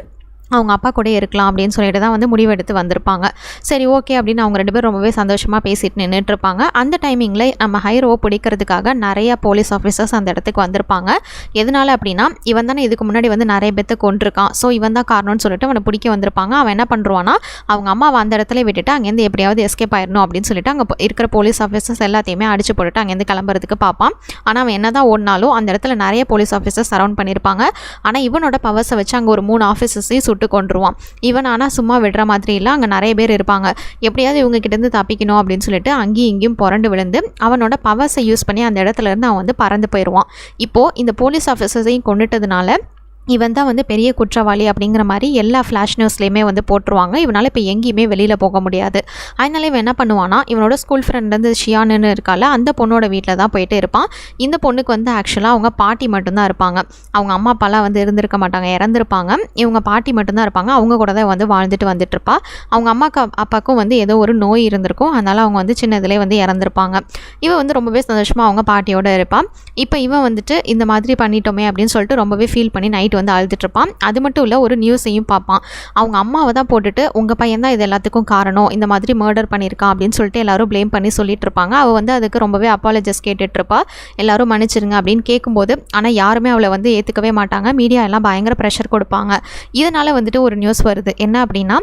அவங்க அப்பா கூட இருக்கலாம் அப்படின்னு சொல்லிட்டு தான் வந்து முடிவெடுத்து வந்திருப்பாங்க. சரி, ஓகே அப்படின்னு அவங்க 2 பேரும் ரொம்பவே சந்தோஷமாக பேசிட்டு நின்றுட்டுருப்பாங்க. அந்த டைமிங்கில் நம்ம ஹைரோவை பிடிக்கிறதுக்காக நிறைய போலீஸ் ஆஃபீஸர்ஸ் அந்த இடத்துக்கு வந்திருப்பாங்க. எதனால அப்படின்னா இவன் தானே இதுக்கு முன்னாடி வந்து நிறைய பேர்த்து கொண்டிருக்கான், ஸோ இவன் தான் காரணம்னு சொல்லிட்டு அவனை பிடிக்க வந்திருப்பாங்க. அவன் என்ன பண்ணுறான்னா அவங்க அம்மாவை அந்த இடத்துல விட்டுட்டு அங்கேருந்து எப்படியாவது எஸ்கேப் ஆயிடணும் அப்படின்னு சொல்லிட்டு அங்கே இருக்கிற போலீஸ் ஆஃபீஸர்ஸ் எல்லாத்தையுமே அடிச்சு போட்டுட்டு அங்கேருந்து கிளம்புறதுக்கு பார்ப்பான். ஆனால் அவன் என்ன தான் ஓடினாலும் அந்த இடத்துல நிறைய போலீஸ் ஆஃபீஸர்ஸ் சரௌண்ட் பண்ணியிருப்பாங்க. ஆனால் இவனோட பவர்ஸை வச்சு அங்கே ஒரு 3 ஆஃபீஸர்ஸையும் சுட்டு கொண்டுருவான். இவன் ஆனால் சும்மா விடுற மாதிரி இல்லை, அங்கே நிறைய பேர் இருப்பாங்க. எப்படியாவது இவங்க கிட்டேருந்து தப்பிக்கணும் அப்படின்னு சொல்லிட்டு அங்கேயும் இங்கேயும் புரண்டு விழுந்து அவனோட பவர்ஸை யூஸ் பண்ணி அந்த இடத்துல இருந்து அவன் வந்து பறந்து போயிடுவான். இப்போது இந்த போலீஸ் ஆஃபீஸர்ஸையும் கொண்டுட்டதுனால இவன் தான் வந்து பெரிய குற்றவாளி அப்படிங்கிற மாதிரி எல்லா ஃப்ளாஷ் நியூஸ்லேயுமே வந்து போட்டுருவாங்க. இவனால் இப்போ எங்கேயுமே வெளியில் போக முடியாது. அதனால இவன் என்ன பண்ணுவான்னா இவனோட ஸ்கூல் ஃப்ரெண்ட் வந்து ஷியானுன்னு இருக்கால, அந்த பொண்ணோட வீட்டில் தான் போயிட்டு இருப்பான். இந்த பொண்ணுக்கு வந்து ஆக்சுவலாக அவங்க பாட்டி மட்டும்தான் இருப்பாங்க. அவங்க அம்மா அப்பாலாம் வந்து இருந்திருக்க மாட்டாங்க, இறந்துருப்பாங்க. இவங்க பாட்டி மட்டும்தான் இருப்பாங்க. அவங்க கூட தான் வந்து வாழ்ந்துட்டு வந்துட்டு இருப்பா. அவங்க அப்பாவுக்கும் வந்து ஏதோ ஒரு நோய் இருந்திருக்கும், அதனால் அவங்க வந்து சின்னதுலேயே வந்து இறந்துருப்பாங்க. இவன் வந்து ரொம்பவே சந்தோஷமாக அவங்க பாட்டியோட இருப்பான். இப்போ இவன் வந்துட்டு இந்த மாதிரி பண்ணிட்டோமே அப்படின்னு சொல்லிட்டு ரொம்பவே ஃபீல் பண்ணி நைட் வந்து அழுதுட்டு இருப்பான். அது மட்டும் இல்லை, ஒரு நியூஸையும் பார்ப்பான். அவங்க அம்மாவை தான் போட்டுட்டு உங்கள் பையன் தான் இது எல்லாத்துக்கும் காரணம், இந்த மாதிரி மர்டர் பண்ணியிருக்கான் அப்படின்னு சொல்லிட்டு எல்லாரும் ப்ளேம் பண்ணி சொல்லிட்டு இருப்பாங்க. அவள் வந்து அதுக்கு ரொம்பவே அப்பாலஜிஸ் கேட்டுட்டு இருப்பா. எல்லாரும் மன்னிச்சிருங்க அப்படின்னு கேட்கும்போது ஆனால் யாருமே அவளை வந்து ஏற்றுக்கவே மாட்டாங்க. மீடியா எல்லாம் பயங்கர ப்ரெஷர் கொடுப்பாங்க. இதனால் வந்துட்டு ஒரு நியூஸ் வருது. என்ன அப்படின்னா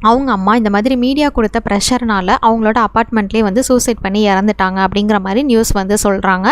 அவங்க அம்மா இந்த மாதிரி மீடியா கொடுத்த ப்ரெஷர்னால் அவங்களோட அப்பார்ட்மெண்ட்லேயே வந்து சூசைட் பண்ணி இறந்துட்டாங்க அப்படிங்கிற மாதிரி நியூஸ் வந்து சொல்கிறாங்க.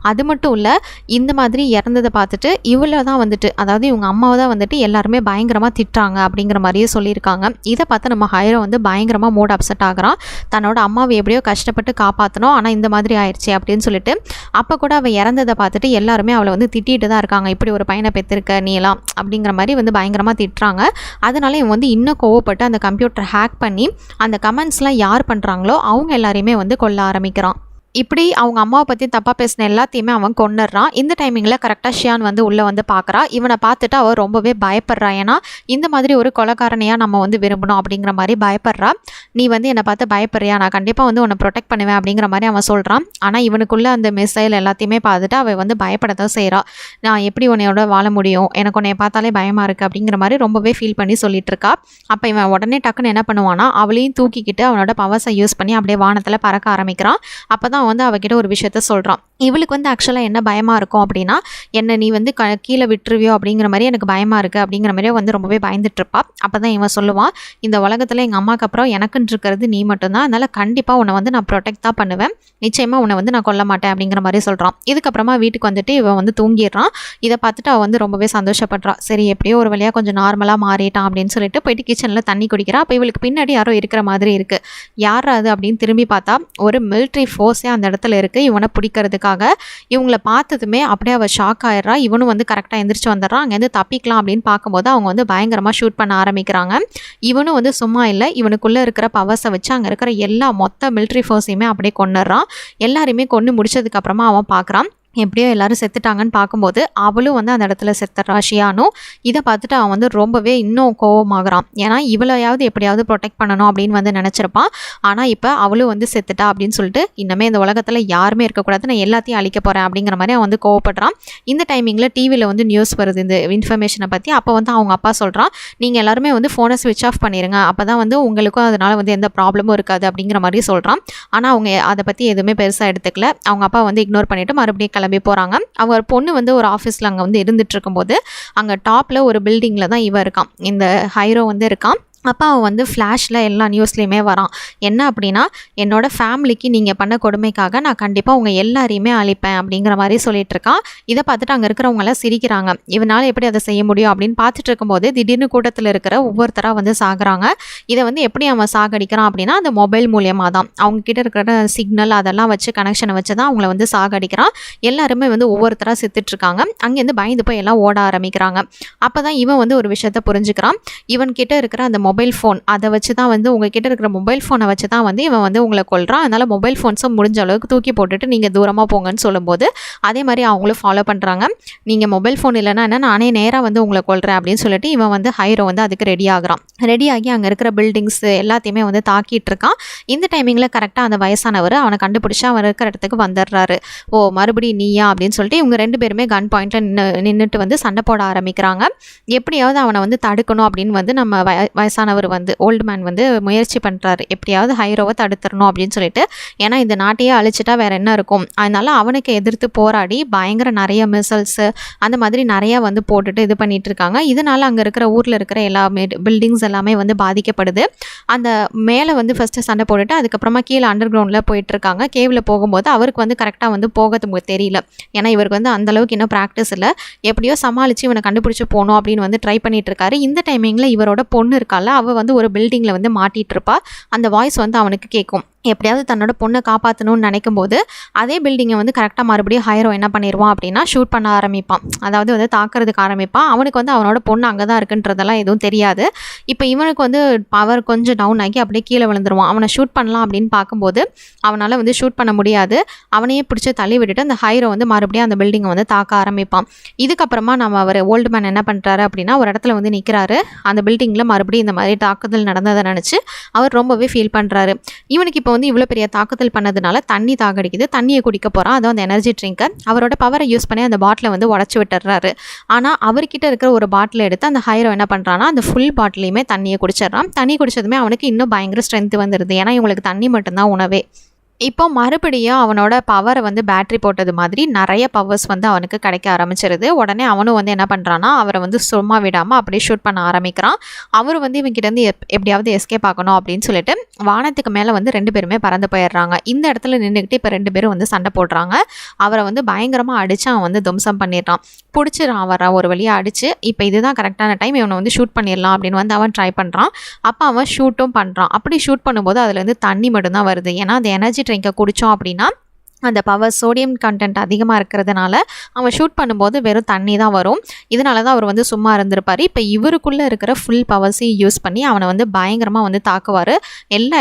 அது மட்டும் இல்லை, இந்த மாதிரி இறந்ததை பார்த்துட்டு இவ்வளோ தான் வந்துட்டு, அதாவது இவங்க அம்மாவை தான் வந்துட்டு எல்லாருமே பயங்கரமாக திட்டுறாங்க அப்படிங்கிற மாதிரியே சொல்லியிருக்காங்க. இதை பார்த்து நம்ம ஹைரோ வந்து பயங்கரமாக மூட் அப்செட் ஆகிறான். தன்னோட அம்மாவை எப்படியோ கஷ்டப்பட்டு காப்பாற்றணும், ஆனால் இந்த மாதிரி ஆயிடுச்சு அப்படின்னு சொல்லிட்டு அப்போ கூட அவள் இறந்ததை பார்த்துட்டு எல்லாருமே அவளை வந்து திட்டிகிட்டு தான் இருக்காங்க. இப்படி ஒரு பையனை பெற்றிருக்க நீ எல்லாம் அப்படிங்கிற மாதிரி வந்து பயங்கரமாக திட்டுறாங்க. அதனால இவன் வந்து இன்னும் கோவப்பட்டு அந்த கம்ப்யூட்டர் ஹேக் பண்ணி அந்த கமெண்ட்ஸ்லாம் யார் பண்ணுறாங்களோ அவங்க எல்லாரையுமே வந்து கொல்ல ஆரம்பிக்கிறான். இப்படி அவங்க அம்மாவை பற்றி தப்பாக பேசின எல்லாத்தையுமே அவன் கொண்டுடுறான். இந்த டைமிங்கில் கரெக்டாக ஷியான் வந்து உள்ளே வந்து பார்க்குறா. இவனை பார்த்துட்டு அவள் ரொம்பவே பயப்படுறா. ஏன்னா இந்த மாதிரி ஒரு கொலைக்காரனையாக நம்ம வந்து விரும்பணும் அப்படிங்கிற மாதிரி பயப்படுறா. நீ வந்து என்னை பார்த்து பயப்படுறியா, நான் கண்டிப்பாக வந்து உன்னை ப்ரொடெக்ட் பண்ணுவேன் அப்படிங்கிற மாதிரி அவன் சொல்கிறான். ஆனால் இவனுக்குள்ளே அந்த மிசைல் எல்லாத்தையுமே பார்த்துட்டு அவள் வந்து பயப்பட தான் செய்கிறா. நான் எப்படி உன்னையோட வாழ முடியும், எனக்கு உன்னை பார்த்தாலே பயமாக இருக்குது அப்படிங்கிற மாதிரி ரொம்பவே ஃபீல் பண்ணி சொல்லிட்டு இருக்கா. அப்போ இவன் உடனே டக்குன்னு என்ன பண்ணுவானா அவளையும் தூக்கிக்கிட்டு அவனோட பவர்ஸை யூஸ் பண்ணி அப்படியே வானத்தில் பறக்க ஆரம்பிக்கிறான். அப்போ தான் வந்து அவகிட்ட ஒரு விஷயத்த சொல்கிறான். இவளுக்கு வந்து ஆக்சுவலாக என்ன பயமாக இருக்கும் அப்படின்னா, என்னை நீ வந்து கீழே விட்டுருவியோ அப்படிங்கிற மாதிரி எனக்கு பயமாக இருக்குது அப்படிங்கிற மாதிரியே வந்து ரொம்பவே பயந்துட்டுருப்பா. அப்போ தான் இவன் சொல்லுவான், இந்த உலகத்தில் எங்கள் அம்மாவுக்கு அப்புறம் எனக்குன்னு இருக்கிறது நீ மட்டும்தான், அதனால் கண்டிப்பாக உன்னை வந்து நான் ப்ரொடெக்ட் தான் பண்ணுவேன், நிச்சயமாக உன்னை வந்து நான் கொல்ல மாட்டேன் அப்படிங்கிற மாதிரி சொல்கிறான். இதுக்கப்புறமா வீட்டுக்கு வந்துட்டு இவன் வந்து தூங்கிடுறான். இதை பார்த்துட்டு அவள் வந்து ரொம்பவே சந்தோஷப்படுறான். சரி, எப்படியோ ஒரு வழியாக கொஞ்சம் நார்மலாக மாறிட்டான் அப்படின்னு சொல்லிட்டு போயிட்டு கிச்சனில் தண்ணி குடிக்கிறான். அப்போ இவளுக்கு பின்னாடி யாரோ இருக்கிற மாதிரி இருக்குது. யார் அது அப்படின்னு திரும்பி பார்த்தா ஒரு மிலிட்ரி ஃபோர்ஸே அந்த இடத்துல இருக்குது இவனை பிடிக்கிறதுக்காக. இவங்கள பார்த்ததுமே அப்படியே அவள் ஷாக் ஆயிடுறா. இவனும் வந்து கரெக்டாக எந்திரிச்சு வந்துடுறான். அங்கேருந்து தப்பிக்கலாம் அப்படின்னு பார்க்கும்போது அவங்க வந்து பயங்கரமாக ஷூட் பண்ண ஆரம்பிக்கிறாங்க. இவனும் வந்து சும்மா இல்லை, இவனுக்குள்ளே இருக்கிற பவர்ஸை வச்சு அங்கே இருக்கிற எல்லா மொத்த மிலிட்ரி ஃபோர்ஸையுமே அப்படியே கொண்டுடுறான். எல்லாரையுமே கொண்டு முடிச்சதுக்கப்புறமா அவன் பார்க்குறான். எப்படியோ எல்லாரும் செத்துட்டாங்கன்னு பார்க்கும்போது அவளும் வந்து அந்த இடத்துல செத்துறா ஷியானும். இதை பார்த்துட்டு அவன் வந்து ரொம்பவே இன்னும் கோவமாகறான். ஏன்னா இவளையாவது எப்படியாவது ப்ரொடெக்ட் பண்ணணும் அப்படின்னு வந்து நினச்சிருப்பான். ஆனால் இப்போ அவளும் வந்து செத்துட்டா அப்படின்னு சொல்லிட்டு இன்னமே இந்த உலகத்தில் யாருமே இருக்கக்கூடாது, நான் எல்லாத்தையும் அழிக்க போகிறேன் அப்படிங்கிற மாதிரி அவன் வந்து கோவப்படுறான். இந்த டைமிங்கில் டிவியில் வந்து நியூஸ் வருது இந்த இன்ஃபர்மேஷனை பற்றி. அப்போ வந்து அவங்க அப்பா சொல்கிறான், நீங்கள் எல்லாருமே வந்து ஃபோனை ஸ்விட்ச் ஆஃப் பண்ணிடுங்க, அப்போ தான் வந்து உங்களுக்கும் அதனால் வந்து எந்த ப்ராப்ளமும் இருக்காது அப்படிங்கிற மாதிரி சொல்கிறான். ஆனால் அவங்க அதை பற்றி எதுவுமே பெருசாக எடுத்துக்கல. அவங்க அப்பா வந்து இக்னோர் பண்ணிவிட்டு மறுபடியும் கிளம்பி போகிறாங்க. அவங்க பொண்ணு வந்து ஒரு ஆஃபீஸில் அங்கே வந்து இருந்துட்டு இருக்கும்போது அங்கே டாப்பில் ஒரு பில்டிங்கில் தான் இவன் இருக்கான், இந்த ஹைரோ வந்து இருக்கான். அப்போ அவன் வந்து ஃப்ளாஷில் எல்லா நியூஸ்லேயுமே வரான். என்ன அப்படின்னா, என்னோடய ஃபேமிலிக்கு நீங்கள் பண்ண கொடுமைக்காக நான் கண்டிப்பாக உங்கள் எல்லாரையுமே அழிப்பேன் அப்படிங்கிற மாதிரி சொல்லிட்டு இருக்கான். இதை பார்த்துட்டு அங்கே இருக்கிறவங்களாம் சிரிக்கிறாங்க. இவனால் எப்படி அதை செய்ய முடியும் அப்படின்னு பார்த்துட்டு இருக்கும்போது திடீர்னு கூட்டத்தில் இருக்கிற ஒவ்வொருத்தராக வந்து சாகுறாங்க. இதை வந்து எப்படி அவன் சாகடிக்கிறான் அப்படின்னா, அந்த மொபைல் மூலியமாக தான் அவங்கக்கிட்ட இருக்கிற சிக்னல் அதெல்லாம் வச்சு கனெக்ஷனை வச்சு தான் அவங்கள வந்து சாகடிக்கிறான். எல்லாருமே வந்து ஒவ்வொருத்தராக செத்துட்ருக்காங்க. அங்கேருந்து பயந்து போய் எல்லாம் ஓட ஆரம்பிக்கிறாங்க. அப்போ தான் இவன் வந்து ஒரு விஷயத்தை புரிஞ்சுக்கிறான். இவன் கிட்ட இருக்கிற அந்த மொபைல் ஃபோன் அதை வச்சு தான் வந்து உங்ககிட்ட இருக்கிற மொபைல் ஃபோனை வச்சு தான் வந்து இவன் வந்து உங்களை கொல்றான். அதனால் மொபைல் ஃபோன்ஸை முடிஞ்ச அளவுக்கு தூக்கி போட்டுட்டு நீங்கள் தூரமாக போங்கன்னு சொல்லும்போது அதே மாதிரி அவங்களும் ஃபாலோ பண்ணுறாங்க. நீங்கள் மொபைல் ஃபோன் இல்லைன்னா என்ன, நானே நேராக வந்து உங்களை கொல்றேன் அப்படின்னு சொல்லிட்டு இவன் வந்து ஹைரோ வந்து அதுக்கு ரெடி ஆகுறான். ரெடியாகி அங்கே இருக்கிற பில்டிங்ஸ் எல்லாத்தையுமே வந்து தாக்கிட்டு இருக்கான். இந்த டைமிங்கில் கரெக்டாக அந்த வயசானவர் அவனை கண்டுபிடிச்சி அவன் இருக்கிற இடத்துக்கு வந்துடுறாரு. ஓ மறுபடியும் நீயா அப்படின்னு சொல்லிட்டு இவங்க 2 பேருமே கன் பாயிண்டில் நின்றுட்டு வந்து சண்டை போட ஆரம்பிக்கிறாங்க. எப்படியாவது அவனை வந்து தடுக்கணும் அப்படின்னு வந்து நம்ம வயசானவர் வந்து ஓல்டு மேன் வந்து முயற்சி பண்ணுறாரு, எப்படியாவது ஹைரோவை தடுத்துடணும் அப்படின்னு சொல்லிட்டு. ஏன்னா இந்த நாட்டையே அழிச்சிட்டா வேறு என்ன இருக்கும், அதனால அவனுக்கு எதிர்த்து போராடி பயங்கர நிறைய மிசல்ஸு அந்த மாதிரி நிறையா வந்து போட்டுட்டு இது பண்ணிட்டு இருக்காங்க. இதனால் அங்கே இருக்கிற ஊரில் இருக்கிற எல்லாமே பில்டிங்ஸ் எல்லாமே வந்து பாதிக்கப்படுது. அந்த மேலே வந்து ஃபஸ்ட்டு சண்டை போட்டுட்டு அதுக்கப்புறமா கீழே அண்டர் கிரவுண்டில் போயிட்டுருக்காங்க. கேவில் போகும்போது அவருக்கு வந்து கரெக்டாக வந்து போகிறது தெரியல. ஏன்னா இவருக்கு வந்து அந்தளவுக்கு இன்னும் ப்ராக்டிஸ் இல்லை. எப்படியோ சமாளித்து இவனை கண்டுபிடிச்சி போகணும் அப்படின்னு வந்து ட்ரை பண்ணிட்டு இருக்காரு. இந்த டைமிங்கில் இவரோட பொண்ணு இருக்கால, அவள் வந்து ஒரு பில்டிங்கில் வந்து மாட்டிகிட்டு இருப்பா. அந்த வாய்ஸ் வந்து அவனுக்கு கேட்கும். எப்படியாவது தன்னோட பொண்ணை காப்பாற்றணும்னு நினைக்கும் போது அதே பில்டிங்கை வந்து கரெக்டாக மறுபடியும் ஹைரோ என்ன பண்ணிடுவான் அப்படின்னா ஷூட் பண்ண ஆரம்பிப்பான். அதாவது வந்து தாக்கிறதுக்கு ஆரம்பிப்பான். அவனுக்கு வந்து அவனோட பொண்ணு அங்கே தான் இருக்குன்றதெல்லாம் எதுவும் தெரியாது. இப்போ இவனுக்கு வந்து பவர் கொஞ்சம் டவுன் ஆகி அப்படியே கீழே விழுந்துருவான். அவனை ஷூட் பண்ணலாம் அப்படின்னு பார்க்கும்போது அவனால் வந்து ஷூட் பண்ண முடியாது. அவனையே பிடிச்சி தள்ளி விட்டுட்டு அந்த ஹைரோ வந்து மறுபடியும் அந்த பில்டிங்கை வந்து தாக்க ஆரம்பிப்பான். இதுக்கப்புறமா நம்ம அவர் ஓல்டு மேன் என்ன பண்ணுறாரு அப்படின்னா, ஒரு இடத்துல வந்து நிற்கிறாரு. அந்த பில்டிங்கில் மறுபடியும் இந்த மாதிரி தாக்குதல் நடந்ததை நினச்சி அவர் ரொம்பவே ஃபீல் பண்ணுறாரு. இவனுக்கு இப்போ வந்து இவ்வளோ பெரிய தாக்குதல் பண்ணதுனால தண்ணி தாகடிக்குது. தண்ணியை குடிக்க போகிறான். அதுவும் அந்த எனர்ஜி ட்ரிங்கை அவரோட பவரை யூஸ் பண்ணி அந்த பாட்டிலை வந்து உடச்சி விட்டுறாரு. ஆனால் அவர்கிட்ட இருக்கிற ஒரு பாட்டிலை எடுத்து அந்த ஹைரோ என்ன பண்ணுறான்னா அந்த ஃபுல் பாட்டிலையுமே தண்ணியை குடிச்சிட்றான். தண்ணி குடிச்சதுமே அவனுக்கு இன்னும் பயங்கர ஸ்ட்ரென்த் வந்துடுது. ஏன்னா இவங்களுக்கு தண்ணி மட்டும்தான் உணவே. இப்போ மறுபடியும் அவனோட பவரை வந்து பேட்ரி போட்டது மாதிரி நிறைய பவர்ஸ் வந்து அவனுக்கு கிடைக்க ஆரம்பிச்சிருது. உடனே அவனும் வந்து என்ன பண்ணுறான்னா அவரை வந்து சும்மா விடாமல் அப்படியே ஷூட் பண்ண ஆரம்பிக்கிறான். அவர் வந்து இவங்கிட்டேருந்து எப்படியாவது எஸ்கேப் ஆகணும் அப்படின்னு சொல்லிட்டு வானத்துக்கு மேலே வந்து 2 பேருமே பறந்து போயிடுறாங்க. இந்த இடத்துல நின்றுக்கிட்டு இப்போ 2 பேரும் வந்து சண்டை போடுறாங்க. அவரை வந்து பயங்கரமாக அடித்து அவன் வந்து துவம்சம் பண்ணிடுறான். பிடிச்சிடான் அவரை ஒரு வழியாக அடித்து. இப்போ இதுதான் கரெக்டான டைம், இவனை வந்து ஷூட் பண்ணிடலாம் அப்படின்னு வந்து அவன் ட்ரை பண்ணுறான். அப்போ அவன் ஷூட்டும் பண்ணுறான். அப்படி ஷூட் பண்ணும்போது அதுலேருந்து தண்ணி மட்டும்தான் வருது. ஏன்னா அந்த எனர்ஜி ட்ரிங்கை குடித்தோம் அப்படின்னா அந்த பவர் சோடியம் கண்டென்ட் அதிகமாக இருக்கிறதுனால அவன் ஷூட் பண்ணும்போது வெறும் தண்ணி தான் வரும். இதனால தான் அவர் வந்து சும்மா இருந்திருப்பார். இப்போ இவருக்குள்ளே இருக்கிற ஃபுல் பவர்ஸையும் யூஸ் பண்ணி அவனை வந்து பயங்கரமாக வந்து தாக்குவார். எல்லா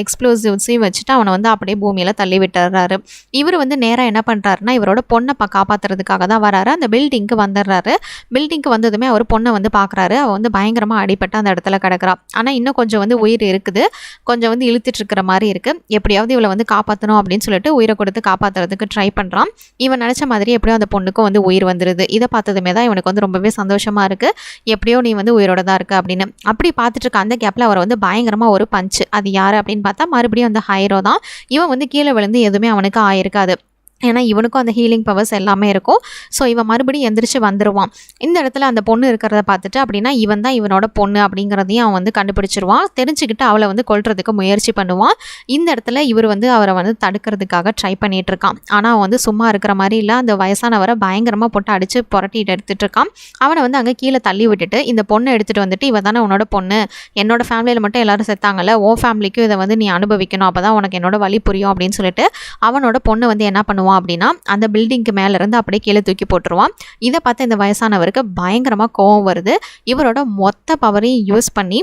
எக்ஸ்ப்ளோசிவ்ஸையும் வச்சுட்டு அவனை வந்து அப்படியே பூமியில் தள்ளி விட்டுறாரு. இவர் வந்து நேராக என்ன பண்ணுறாருன்னா இவரோட பொண்ணை காப்பாற்றுறதுக்காக தான் வராரு. அந்த பில்டிங்க்கு வந்துடுறாரு. பில்டிங்க்கு வந்ததுமே அவர் பொண்ணை வந்து பார்க்குறாரு. அவள் வந்து பயங்கரமாக அடிபட்டு அந்த இடத்துல கிடக்கிறா. ஆனால் இன்னும் கொஞ்சம் வந்து உயிர் இருக்குது, கொஞ்சம் வந்து இழுத்துட்டு இருக்கிற மாதிரி இருக்குது. எப்படியாவது இவளை வந்து காப்பாற்றணும் அப்படின்னு சொல்லிட்டு உயிரை கொடுத்து காப்பாற்றுறதுக்கு ட்ரை பண்ணுறான். இவன் நினச்ச மாதிரி எப்படியோ அந்த பொண்ணுக்கும் வந்து உயிர் வந்துடுது. இதை பார்த்ததுமே தான் இவனுக்கு வந்து ரொம்பவே சந்தோஷமாக இருக்குது. எப்படியோ நீ வந்து உயிரோட தான் இருக்குது அப்படின்னு. அப்படி பார்த்துட்டு இருக்க அந்த கேப்பில் அவர் வந்து பயங்கரமாக ஒரு பஞ்சு. அது யார் அப்படின்னு பார்த்தா மறுபடியும் அந்த ஹைரோ தான். இவன் வந்து கீழே விழுந்து எதுவுமே அவனுக்கு ஆயிருக்காது. ஏன்னா இவனுக்கும் அந்த ஹீலிங் பவர்ஸ் எல்லாமே இருக்கும். ஸோ இவன் மறுபடியும் எந்திரிச்சு வந்துடுவான். இந்த இடத்துல அந்த பொண்ணு இருக்கிறத பார்த்துட்டு அப்படின்னா இவன் தான் இவனோட பொண்ணு அப்படிங்கிறதையும் அவன் வந்து கண்டுபிடிச்சிருவான். தெரிஞ்சுக்கிட்டு அவளை வந்து கொல்றதுக்கு முயற்சி பண்ணுவான். இந்த இடத்துல இவர் வந்து அவரை வந்து தடுக்கிறதுக்காக ட்ரை பண்ணிட்டு இருக்கான். ஆனால் அவன் வந்து சும்மா இருக்கிற மாதிரி இல்லை. அந்த வயசானவரை பயங்கரமாக போட்டு அடித்து புரட்டிட்டு எடுத்துகிட்டு இருக்கான். அவனை வந்து அங்கே கீழே தள்ளி விட்டுட்டு இந்த பொண்ணை எடுத்துகிட்டு வந்துட்டு இவன் தானே உன்னோட பொண்ணு, என்னோட ஃபேமிலியில் மட்டும் எல்லாரும் செத்தாங்கல்ல, ஓ ஃபேமிலிக்கும் இதை வந்து நீ அனுபவிக்கணும், அப்போ தான் உனக்கு என்னோட வலி புரியும் அப்படின்னு சொல்லிட்டு அவனோட பொண்ணை வந்து என்ன பண்ணுவான் அப்படின்னா அந்த பில்டிங்க்கு மேல இருந்து அப்படியே கீழே தூக்கி போட்டுருவான். இதை பார்த்து இந்த வயசானவருக்கு பயங்கரமா கோவம் வருது. இவரோட மொத்த பவரையும் யூஸ் பண்ணி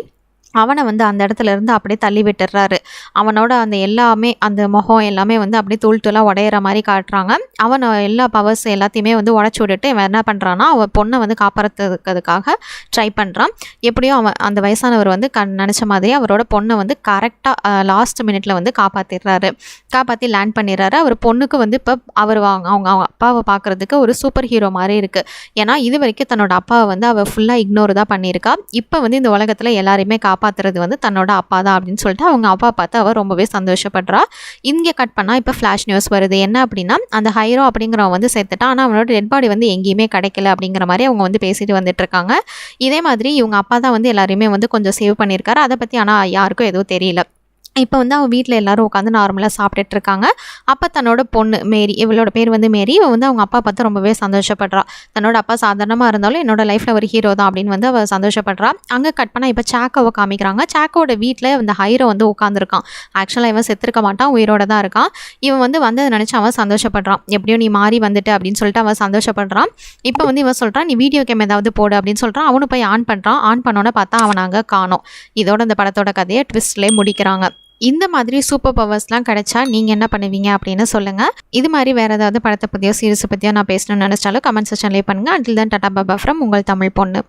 அவனை வந்து அந்த இடத்துல இருந்து அப்படியே தள்ளி விட்டுறாரு. அவனோட அந்த எல்லாமே அந்த முகம் எல்லாமே வந்து அப்படியே தூள் தூளாக உடையிற மாதிரி காட்டுறாங்க. அவனை எல்லா பவர்ஸ் எல்லாத்தையுமே வந்து உடச்சி விட்டுட்டு இவன் என்ன பண்ணுறான்னா அவன் பொண்ணை வந்து காப்பாற்றுறதுக்காக ட்ரை பண்ணுறான். எப்படியோ அவன் அந்த வயசானவர் வந்து நினச்ச மாதிரி அவரோட பொண்ணை வந்து கரெக்டாக லாஸ்ட் மினிட்ல வந்து காப்பாற்றி லேண்ட் பண்ணிடுறாரு. அவர் பொண்ணுக்கு வந்து இப்போ அவங்க அப்பாவை பார்க்குறதுக்கு ஒரு சூப்பர் ஹீரோ மாதிரி இருக்குது. ஏன்னா இது வரைக்கும் தன்னோட அப்பாவை வந்து அவள் ஃபுல்லாக இக்னோர் தான் பண்ணியிருக்கா. இப்போ வந்து இந்த உலகத்தில் எல்லாரையுமே காப்பாற்றுறது வந்து தன்னோட அப்பா தான் அப்படின்னு சொல்லிட்டு அவங்க அப்பா பார்த்து அவள் ரொம்பவே சந்தோஷப்படுறா. இங்கே கட் பண்ணால் இப்போ ஃப்ளாஷ் நியூஸ் வருது. என்ன அப்படின்னா அந்த ஹைரோ அப்படிங்கிறவன் வந்து சேர்த்துட்டான். ஆனால் அவனோட டெட் பாடி வந்து எங்கேயுமே கிடைக்கல அப்படிங்கிற மாதிரி அவங்க வந்து பேசிட்டு வந்துட்டு இருக்காங்க. இதே மாதிரி இவங்க அப்பா தான் வந்து எல்லாரையுமே வந்து கொஞ்சம் சேவ் பண்ணியிருக்காரு. அதை பற்றி ஆனால் யாருக்கும் எதுவும் தெரியல. இப்போ வந்து அவன் வீட்டில் எல்லோரும் உட்காந்து நார்மலாக சாப்பிட்டுட்டு இருக்காங்க. அப்போ தன்னோட பொண்ணு மேரி, இவளோட பேர் வந்து மேரி, இவன் வந்து அவங்க அப்பா பார்த்து ரொம்பவே சந்தோஷப்படுறா. தன்னோட அப்பா சாதாரணமாக இருந்தாலும் என்னோட லைஃப்பில் ஒரு ஹீரோ தான் அப்படின்னு வந்து அவள் சந்தோஷப்படுறா. அங்கே கட் பண்ணால் இப்போ சாக்கோவை காமிக்கிறாங்க. சாக்கோட வீட்டில் இந்த ஹைரோ வந்து உட்காந்துருக்கான். ஆக்சுவலாக இவன் செத்துருக்க மாட்டான், உயிரோட தான் இருக்கான். இவன் வந்து வந்ததை நினச்சி அவன் சந்தோஷப்படுறான். எப்படியோ நீ மாறி வந்துட்டு அப்படின்னு சொல்லிட்டு அவன் சந்தோஷப்படுறான். இப்போ வந்து இவன் சொல்கிறான் நீ வீடியோ கேம் ஏதாவது போடு அப்படின்னு சொல்கிறான். அவனு போய் ஆன் பண்ணுறான். ஆன் பண்ணோன்னே பார்த்தா அவன் அங்கே காணோம். இதோட இந்த படத்தோட கதையை ட்விஸ்ட்லேயே முடிக்கிறாங்க. இந்த மாதிரி சூப்பர் பவர்ஸ்லாம் கிடைச்சா நீங்கள் என்ன பண்ணுவீங்க அப்படின்னு சொல்லுங்கள். இது மாதிரி வேறு ஏதாவது படத்தை பற்றியோ சீரிஸை பற்றியோ நான் பேசணும்னு நினச்சாலும் கமெண்ட் செக்ஷன்லேயே பண்ணுங்கள். Until then Tata Baba from உங்கள் தமிழ் பொண்ணு.